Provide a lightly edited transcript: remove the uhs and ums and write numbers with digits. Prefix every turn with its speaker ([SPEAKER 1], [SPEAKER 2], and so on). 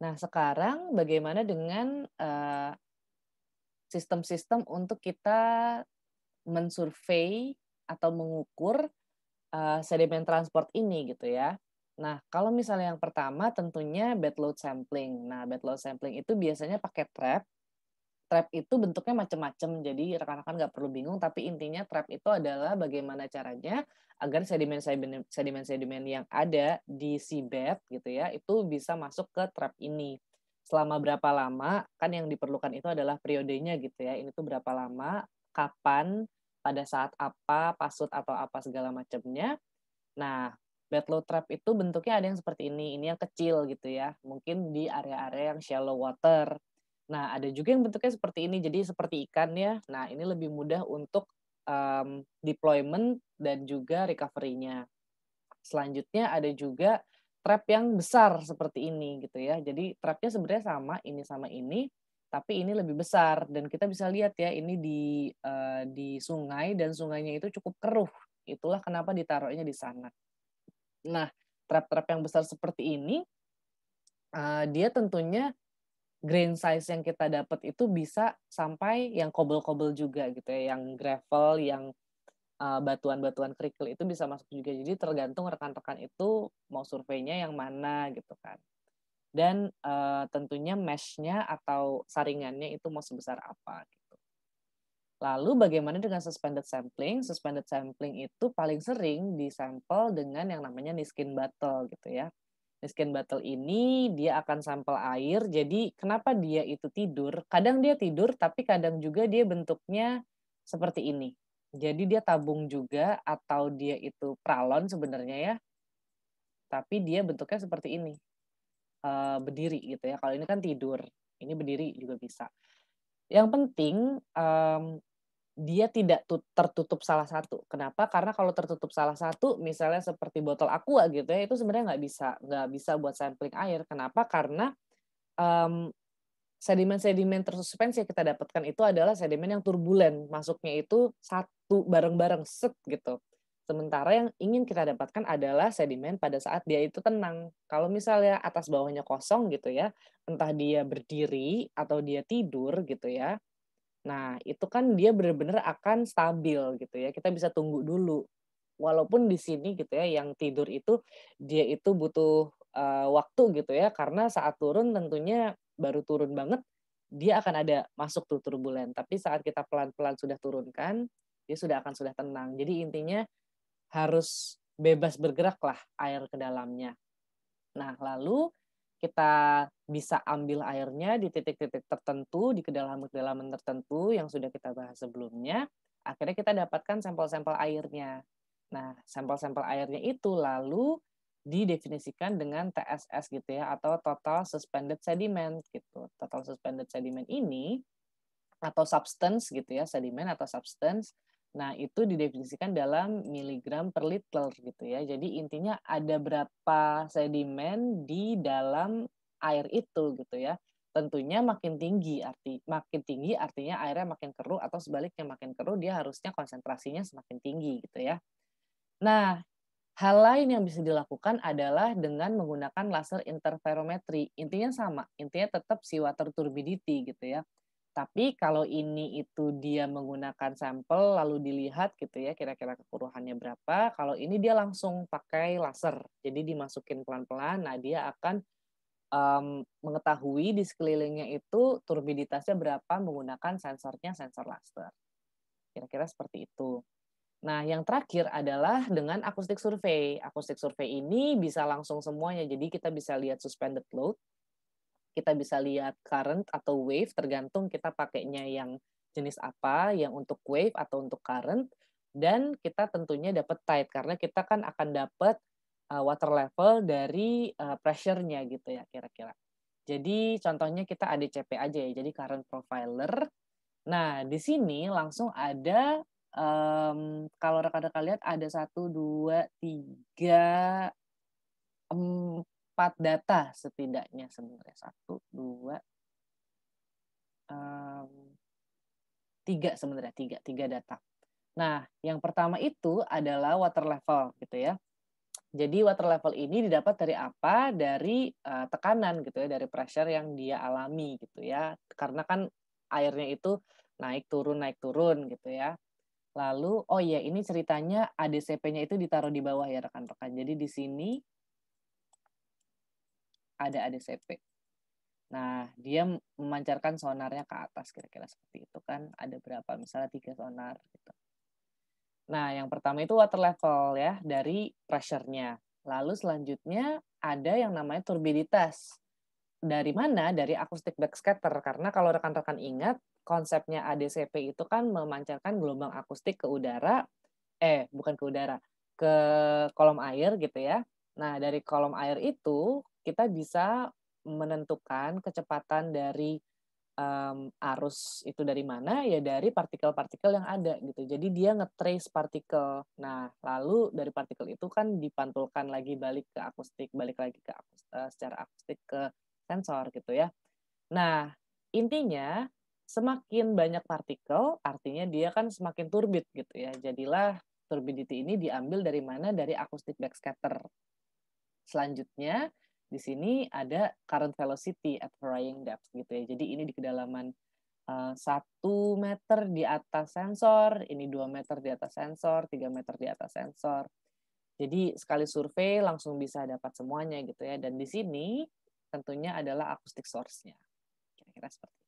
[SPEAKER 1] Nah, sekarang bagaimana dengan, sistem-sistem untuk kita mensurvei atau mengukur, sedimen transport ini gitu ya. Nah, kalau misalnya yang pertama tentunya bed load sampling. Nah, bed load sampling itu biasanya pakai trap. Trap itu bentuknya macam-macam, jadi rekan-rekan nggak perlu bingung, tapi intinya trap itu adalah bagaimana caranya agar sedimen-sedimen yang ada di seabed gitu ya, itu bisa masuk ke trap ini. Selama berapa lama, kan yang diperlukan itu adalah periodenya gitu ya, ini tuh berapa lama, kapan, pada saat apa, pasut atau apa segala macamnya. Nah, bed load trap itu bentuknya ada yang seperti ini yang kecil gitu ya, mungkin di area-area yang shallow water. Nah, ada juga yang bentuknya seperti ini, jadi seperti ikan ya. Nah, ini lebih mudah untuk, deployment dan juga recovery-nya. Selanjutnya ada juga trap yang besar seperti ini gitu ya. Jadi trapnya sebenarnya sama ini, tapi ini lebih besar dan kita bisa lihat ya ini di sungai dan sungainya itu cukup keruh. Itulah kenapa ditaruhnya di sana. Nah, trap-trap yang besar seperti ini, dia tentunya grain size yang kita dapat itu bisa sampai yang kobel-kobel juga gitu ya, yang gravel, yang, batuan-batuan kerikil itu bisa masuk juga. Jadi tergantung rekan-rekan itu mau surveinya yang mana gitu kan. Dan, tentunya mesh-nya atau saringannya itu mau sebesar apa gitu. Lalu bagaimana dengan suspended sampling? Suspended sampling itu paling sering disampel dengan yang namanya Niskin bottle gitu ya. Niskin bottle ini dia akan sampel air, jadi kenapa dia itu tidur, kadang dia tidur tapi kadang juga dia bentuknya seperti ini. Jadi dia tabung juga atau dia itu pralon sebenarnya ya, tapi dia bentuknya seperti ini, berdiri gitu ya. Kalau ini kan tidur, ini berdiri juga bisa. Yang penting, dia tidak tertutup salah satu. Kenapa? Karena kalau tertutup salah satu, misalnya seperti botol Aqua gitu ya, itu sebenarnya nggak bisa buat sampling air. Kenapa? Karena, mmm, sedimen-sedimen tersuspensi yang kita dapatkan itu adalah sedimen yang turbulen, masuknya itu satu bareng-bareng, gitu. Sementara yang ingin kita dapatkan adalah sedimen pada saat dia itu tenang. Kalau misalnya atas bawahnya kosong gitu ya, entah dia berdiri atau dia tidur gitu ya, nah, itu kan dia bener-bener akan stabil gitu ya, kita bisa tunggu dulu. Walaupun di sini gitu ya, yang tidur itu, dia itu butuh, waktu gitu ya, karena saat turun tentunya baru turun banget, dia akan ada masuk tuh turbulen. Tapi saat kita pelan-pelan sudah turunkan, dia sudah tenang. Jadi intinya harus bebas bergeraklah air ke dalamnya. Nah, lalu kita bisa ambil airnya di titik-titik tertentu, di kedalaman-kedalaman tertentu yang sudah kita bahas sebelumnya, akhirnya kita dapatkan sampel-sampel airnya. Nah, sampel-sampel airnya itu lalu didefinisikan dengan TSS gitu ya, atau Total Suspended Sediment gitu. Total Suspended Sediment ini atau substance gitu ya, sedimen atau substance. Nah, itu didefinisikan dalam miligram per liter gitu ya. Jadi intinya ada berapa sedimen di dalam air itu gitu ya. Tentunya makin tinggi artinya airnya makin keruh atau sebaliknya makin keruh dia harusnya konsentrasinya semakin tinggi gitu ya. Nah, hal lain yang bisa dilakukan adalah dengan menggunakan laser interferometri. Intinya sama, intinya tetap si water turbidity gitu ya. Tapi kalau ini itu dia menggunakan sampel lalu dilihat gitu ya kira-kira kekeruhannya berapa, kalau ini dia langsung pakai laser. Jadi dimasukin pelan-pelan, nah dia akan, mengetahui di sekelilingnya itu turbiditasnya berapa menggunakan sensornya sensor laser. Kira-kira seperti itu. Nah, yang terakhir adalah dengan acoustic survey. Acoustic survey ini bisa langsung semuanya, jadi kita bisa lihat suspended load, kita bisa lihat current atau wave, tergantung kita pakainya yang jenis apa, yang untuk wave atau untuk current, dan kita tentunya dapat tide, karena kita kan akan dapat, water level dari, pressure-nya gitu ya kira-kira. Jadi contohnya kita ADCP aja ya, jadi current profiler. Nah, di sini langsung ada, kalau rekan-rekan lihat ada satu 2 3 4 data setidaknya sebenarnya. Satu 2 mmm, 3 sebenarnya, tiga data. Nah, yang pertama itu adalah water level gitu ya. Jadi water level ini didapat dari apa? Dari, tekanan gitu ya, dari pressure yang dia alami gitu ya. Karena kan airnya itu naik turun gitu ya. Lalu oh iya ini ceritanya ADCP-nya itu ditaruh di bawah ya rekan-rekan. Jadi di sini ada ADCP. Nah, dia memancarkan sonarnya ke atas kira-kira seperti itu kan. Ada berapa? Misalnya 3 sonar gitu. Nah, yang pertama itu water level ya, dari pressure-nya. Lalu selanjutnya ada yang namanya turbiditas. Dari mana? Dari acoustic backscatter. Karena kalau rekan-rekan ingat, konsepnya ADCP itu kan memancarkan gelombang akustik ke udara, bukan ke udara, ke kolom air gitu ya. Nah, dari kolom air itu kita bisa menentukan kecepatan dari arus itu dari mana, ya dari partikel-partikel yang ada gitu. Jadi dia nge-trace partikel. Nah, lalu dari partikel itu kan dipantulkan lagi balik ke akustik, balik lagi ke secara akustik ke sensor gitu ya. Nah, intinya semakin banyak partikel, artinya dia kan semakin turbid gitu ya. Jadilah turbidity ini diambil dari mana? Dari acoustic backscatter. Selanjutnya, di sini ada current velocity at varying depth gitu ya. Jadi ini di kedalaman 1 meter di atas sensor, ini 2 meter di atas sensor, 3 meter di atas sensor. Jadi sekali survei langsung bisa dapat semuanya gitu ya. Dan di sini tentunya adalah acoustic source-nya. Kira-kira seperti